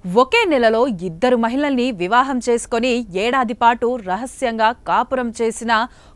ఒకే నెలలో ఇద్దరు మహిళల్ని వివాహం చేసుకొని ఏడాది పాటు రహస్యంగా కాపురం చేసిన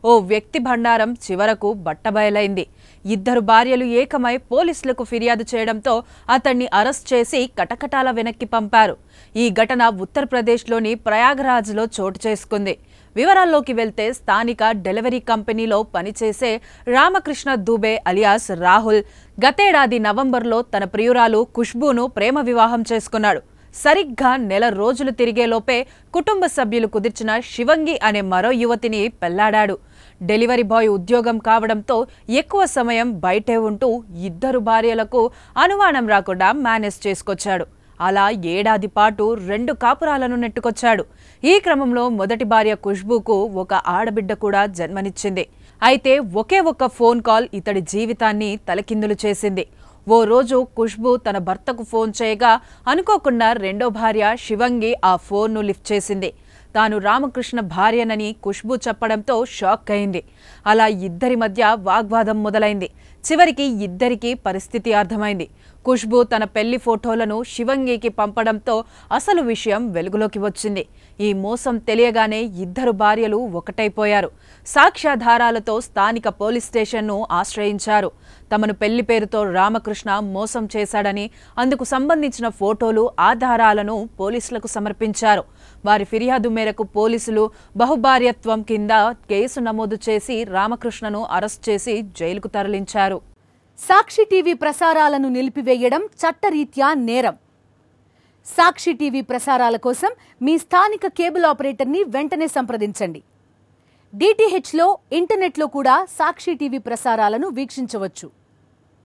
ఓ వ్యక్తి బండారం చివరకు బట్టబయలైంది. ఇద్దరు భార్యలు ఏకమై పోలీసులకు ఫిర్యాదు చేయడంతో అతన్ని అరెస్ట్ చేసి కటకటాల వెనక్కి పంపారు. ఈ ఘటన ఉత్తరప్రదేశ్లోని ప్రయాగ్రాజ్లో చోటు చేసుకుంది. వివరాల్లోకి వెళ్తే స్థానిక డెలివరీ కంపెనీలో పనిచేసే రామకృష్ణ దూబే అలియాస్ రాహుల్ గతేడాది నవంబర్లో తన ప్రియురాలు ఖుష్బూను ప్రేమ వివాహం చేసుకున్నాడు. సరిగ్గా నెల రోజులు తిరిగేలోపే కుటుంబ సభ్యులు కుదిర్చిన శివంగి అనే మరో యువతిని పెళ్లాడాడు. డెలివరీ బాయ్ ఉద్యోగం కావడంతో ఎక్కువ సమయం బయటే ఉంటూ ఇద్దరు భార్యలకు అనుమానం రాకుండా మేనేజ్ చేసుకొచ్చాడు. అలా ఏడాది పాటు 2 కాపురాలను నెట్టుకొచ్చాడు. ఈ క్రమంలో మొదటి భార్య ఖుష్బూకు ఒక ఆడబిడ్డ కూడా జన్మనిచ్చింది. అయితే ఒకే ఒక్క ఫోన్ కాల్ ఇతడి జీవితాన్ని తలకిందులు చేసింది. ఓ రోజు ఖుష్బూ తన భర్తకు ఫోన్ చేయగా అనుకోకుండా రెండో భార్య శివంగి ఆ ఫోన్ను లిఫ్ట్ చేసింది. తాను రామకృష్ణ భార్యనని ఖుష్బూ చెప్పడంతో షాక్ అయింది. అలా ఇద్దరి మధ్య వాగ్వాదం మొదలైంది. చివరికి ఇద్దరికీ పరిస్థితి అర్థమైంది. ఖుష్బూ తన పెళ్లి ఫోటోలను శివంగికి పంపడంతో అసలు విషయం వెలుగులోకి వచ్చింది. ఈ మోసం తెలియగానే ఇద్దరు భార్యలు ఒకటైపోయారు. సాక్ష్యాధారాలతో స్థానిక పోలీస్ స్టేషన్ను ఆశ్రయించారు. తమను పెళ్లి పేరుతో రామకృష్ణ మోసం చేశాడని, అందుకు సంబంధించిన ఫోటోలు ఆధారాలను పోలీసులకు సమర్పించారు. వారి ఫిర్యాదు మేరకు పోలీసులు బహుభార్యత్వం కింద కేసు నమోదు చేసి రామకృష్ణను అరెస్ట్ చేసి జైలుకు తరలించారు. సాక్షి టీవీ ప్రసారాలను నిలిపివేయడం చట్టరీత్యా నేరం. సాక్షి టీవీ ప్రసారాల కోసం మీ స్థానిక కేబుల్ ఆపరేటర్ని వెంటనే సంప్రదించండి. DTHలో ఇంటర్నెట్లో కూడా సాక్షి టీవీ ప్రసారాలను వీక్షించవచ్చు.